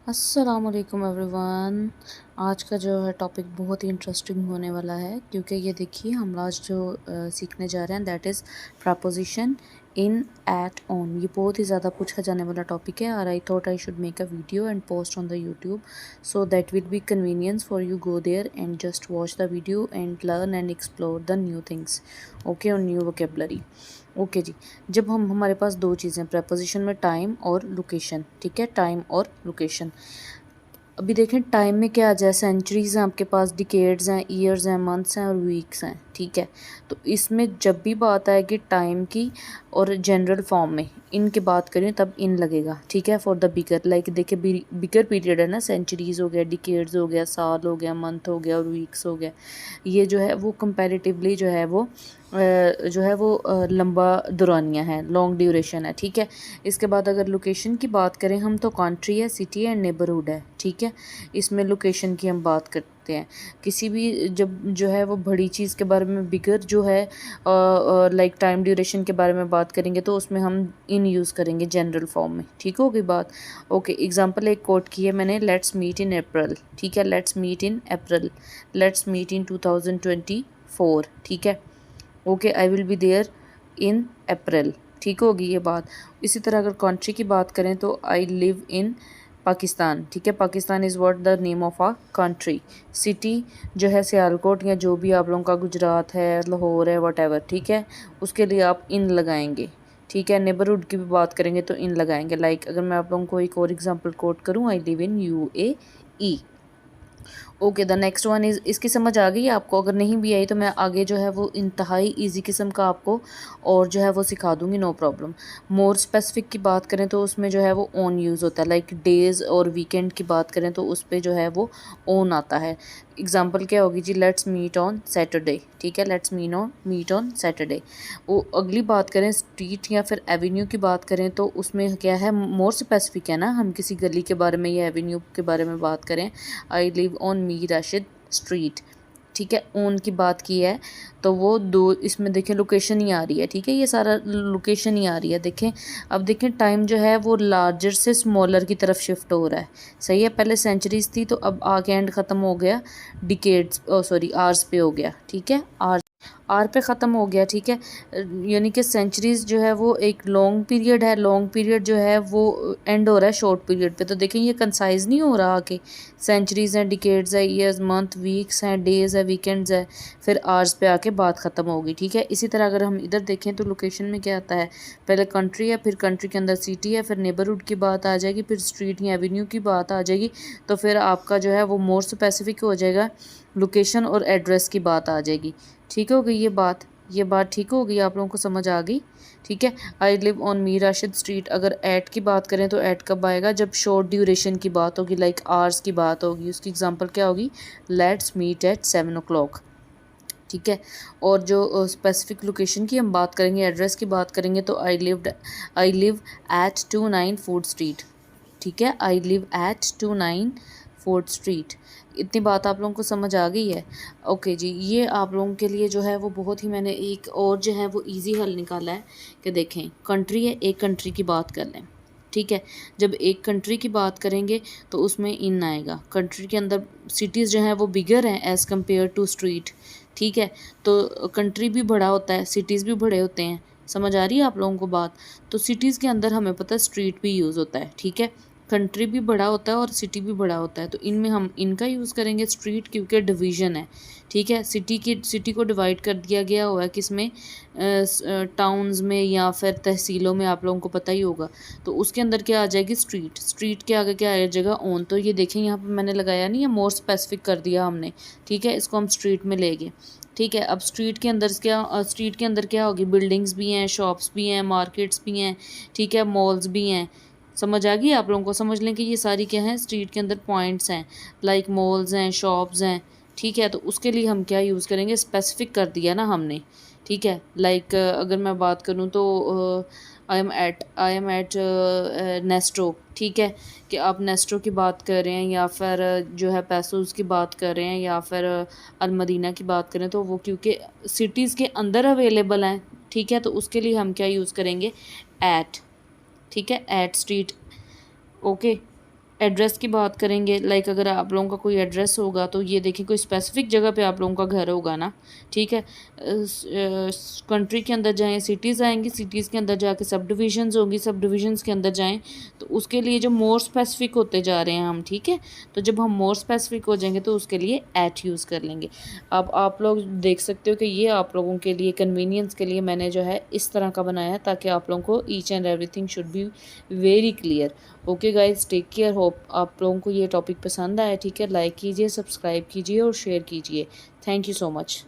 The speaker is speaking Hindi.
अस्सलामुअलैकुम एवरीवन। आज का जो है टॉपिक बहुत ही इंटरेस्टिंग होने वाला है, क्योंकि ये देखिए हम आज जो सीखने जा रहे हैं that is preposition in, at, on. ये बहुत ही ज़्यादा पूछा जाने वाला टॉपिक है और I thought I should make a video and post on the YouTube so that will be convenience for you go there and just watch the video and learn and explore the new things, okay, और न्यू वोकेबलरी। ओके जी। जब हमारे पास दो चीज़ें प्रपोजिशन में, टाइम और लोकेशन, ठीक है, टाइम और लोकेशन। अभी देखें टाइम में क्या आ जाए, सेंचुरीज़ हैं आपके पास, डिकेड्स हैं, ईयर्स हैं, मंथ्स हैं और वीक्स हैं, ठीक है। तो इसमें जब भी बात आएगी टाइम की और जनरल फॉर्म में इन की बात करें तब इन लगेगा, ठीक है, फॉर द बिगर। लाइक देखिए बिगर पीरियड है ना, सेंचुरीज़ हो गया, डिकेड्स हो गया, साल हो गया, मंथ हो गया और वीक्स हो गया। ये जो है वो कंपैरेटिवली जो है वो लंबा दौरानिया है, लॉन्ग ड्यूरेशन है, ठीक है। इसके बाद अगर लोकेशन की बात करें हम तो कंट्री है, सिटी है, नेबरहुड है, ठीक है। इसमें लोकेशन की हम बात करते हैं। किसी भी जब जो है वो बड़ी चीज़ के बारे में, बिगर जो है लाइक टाइम ड्यूरेशन के बारे में बात करेंगे तो उसमें हम इन यूज़ करेंगे जनरल फॉर्म में, ठीक होगी बात। ओके, एग्जांपल एक कोट की है मैंने, लेट्स मीट इन अप्रैल, ठीक है, let's meet in April, let's meet in 2024, ठीक है। Okay, I will be there in April, ठीक होगी ये बात। इसी तरह अगर कंट्री की बात करें तो आई लिव इन पाकिस्तान, ठीक है, Pakistan is what the name of a country. City जो है सियालकोट या जो भी आप लोगों का गुजरात है, लाहौर है, वट एवर, ठीक है, उसके लिए आप इन लगाएंगे, ठीक है। नेबरहुड की भी बात करेंगे तो इन लगाएंगे। लाइक अगर मैं आप लोगों को एक और एग्जांपल कोट करूँ, I live in UAE। Okay, the next one is, इसकी समझ आ गई आपको? अगर नहीं भी आई तो मैं आगे जो है वो इंतहाई इजी किस्म का आपको और जो है वो सिखा दूंगी, नो प्रॉब्लम। मोर स्पेसिफिक की बात करें तो उसमें जो है वो ऑन यूज़ होता है। लाइक डेज़ और वीकेंड की बात करें तो उस पर जो है वो ऑन आता है। एग्जाम्पल क्या होगी जी, लेट्स मीट ऑन सैटरडे, ठीक है, लेट्स मीट ऑन सैटरडे। वो अगली बात करें स्ट्रीट या फिर एवेन्यू की बात करें तो उसमें क्या है, मोर स्पेसिफिक है ना, हम किसी गली के बारे में या एवेन्यू के बारे में बात करें। I live on Mir Rashid street, ठीक है, ओन की बात की है तो वो दो, इसमें देखें लोकेशन ही आ रही है, ठीक है, ये सारा लोकेशन ही आ रही है। देखें अब देखें टाइम जो है वो लार्जर से स्मॉलर की तरफ शिफ्ट हो रहा है, सही है। पहले सेंचुरीज थी तो अब आगे एंड ख़त्म हो गया, डिकेड्स सॉरी आर्स पे हो गया, ठीक है, आर पे ख़त्म हो गया, ठीक है। यानी कि सेंचुरीज़ जो है वो एक लॉन्ग पीरियड है, लॉन्ग पीरियड जो है वो एंड हो रहा है शॉर्ट पीरियड पे। तो देखें ये कंसाइज नहीं हो रहा कि सेंचुरीज़ हैं, डिकेड्स है, ईयर्स, मंथ, वीक्स हैं, डेज़ है, वीकेंड्स है, फिर आवर्स पे आके बात ख़त्म होगी, ठीक है। इसी तरह अगर हम इधर देखें तो लोकेशन में क्या आता है, पहले कंट्री है, फिर कंट्री के अंदर सिटी है, फिर नेबरहुड की बात आ जाएगी, फिर स्ट्रीट या एवेन्यू की बात आ जाएगी, तो फिर आपका जो है वो मोर स्पेसिफिक हो जाएगा, लोकेशन और एड्रेस की बात आ जाएगी, ठीक हो गई ये बात ठीक हो गई, आप लोगों को समझ आ गई, ठीक है। I live on Mir Rashid street, अगर एट की बात करें तो एट कब आएगा, जब शॉर्ट ड्यूरेशन की बात होगी, लाइक आवर्स की बात होगी। उसकी एग्जांपल क्या होगी, लेट्स मीट एट 7 o'clock, ठीक है। और जो स्पेसिफिक लोकेशन की हम बात करेंगे, एड्रेस की बात करेंगे तो I live at 29 fourth street, ठीक है, I live at 29 fourth street. इतनी बात आप लोगों को समझ आ गई है? ओके जी। ये आप लोगों के लिए जो है वो बहुत ही, मैंने एक और जो है वो इजी हल निकाला है कि देखें कंट्री है, एक कंट्री की बात कर लें, ठीक है। जब एक कंट्री की बात करेंगे तो उसमें इन आएगा। कंट्री के अंदर सिटीज़ जो हैं वो बिगर हैं एज़ कम्पेयर टू स्ट्रीट, ठीक है। तो कंट्री भी बड़ा होता है, सिटीज़ भी बड़े होते हैं, समझ आ रही है आप लोगों को बात? तो सिटीज़ के अंदर हमें पता है स्ट्रीट भी यूज़ होता है, ठीक है। कंट्री भी बड़ा होता है और सिटी भी बड़ा होता है, तो इनमें हम इनका यूज़ करेंगे स्ट्रीट, क्योंकि डिवीज़न है, ठीक है। सिटी को डिवाइड कर दिया गया हुआ है किसमें, टाउन्स में या फिर तहसीलों में, आप लोगों को पता ही होगा। तो उसके अंदर क्या आ जाएगी, स्ट्रीट। स्ट्रीट के आगे क्या आ जाएगा, ऑन। तो ये देखें यहाँ पे मैंने लगाया नहीं है, मोर स्पेसिफिक कर दिया हमने, ठीक है। इसको हम स्ट्रीट में ले गए, ठीक है। अब स्ट्रीट के अंदर क्या होगी, बिल्डिंग्स भी हैं, शॉप्स भी हैं, मार्केट्स भी हैं, ठीक है, मॉल्स भी हैं। समझ आ गई आप लोगों को? समझ लें कि ये सारी क्या हैं, स्ट्रीट के अंदर पॉइंट्स हैं, लाइक मॉल्स हैं, शॉप्स हैं, ठीक है। तो उसके लिए हम क्या यूज़ करेंगे, स्पेसिफिक कर दिया ना हमने, ठीक है। लाइक अगर मैं बात करूँ तो आई एम एट नेस्टो, ठीक है, कि आप नेस्टो की बात कर रहे हैं या फिर जो है पैसोस की बात कर रहे हैं या फिर अलमदीना की बात करें, तो वो क्योंकि सिटीज़ के अंदर अवेलेबल हैं, ठीक है। तो उसके लिए हम क्या यूज़ करेंगे, एट, ठीक है, एट स्ट्रीट, ओके। एड्रेस की बात करेंगे, लाइक अगर आप लोगों का कोई एड्रेस होगा तो ये देखिए कोई स्पेसिफिक जगह पे आप लोगों का घर होगा ना, ठीक है। कंट्री के अंदर जाएं, सिटीज़ आएंगी, सिटीज़ के अंदर जाके सब डिविजन्स होंगी, सब डिविजन्स के अंदर जाएं तो उसके लिए जो मोर स्पेसिफिक होते जा रहे हैं हम, ठीक है। तो जब हम मोर स्पेसिफिक हो जाएंगे तो उसके लिए एट यूज़ कर लेंगे। अब आप लोग देख सकते हो कि ये आप लोगों के लिए कन्वीनियंस के लिए मैंने जो है इस तरह का बनाया है, ताकि आप लोगों को each and everything should be very clear. Okay guys, take care. Hope आप लोगों को ये टॉपिक पसंद आया, ठीक है। लाइक कीजिए, सब्सक्राइब कीजिए और शेयर कीजिए। Thank you so much.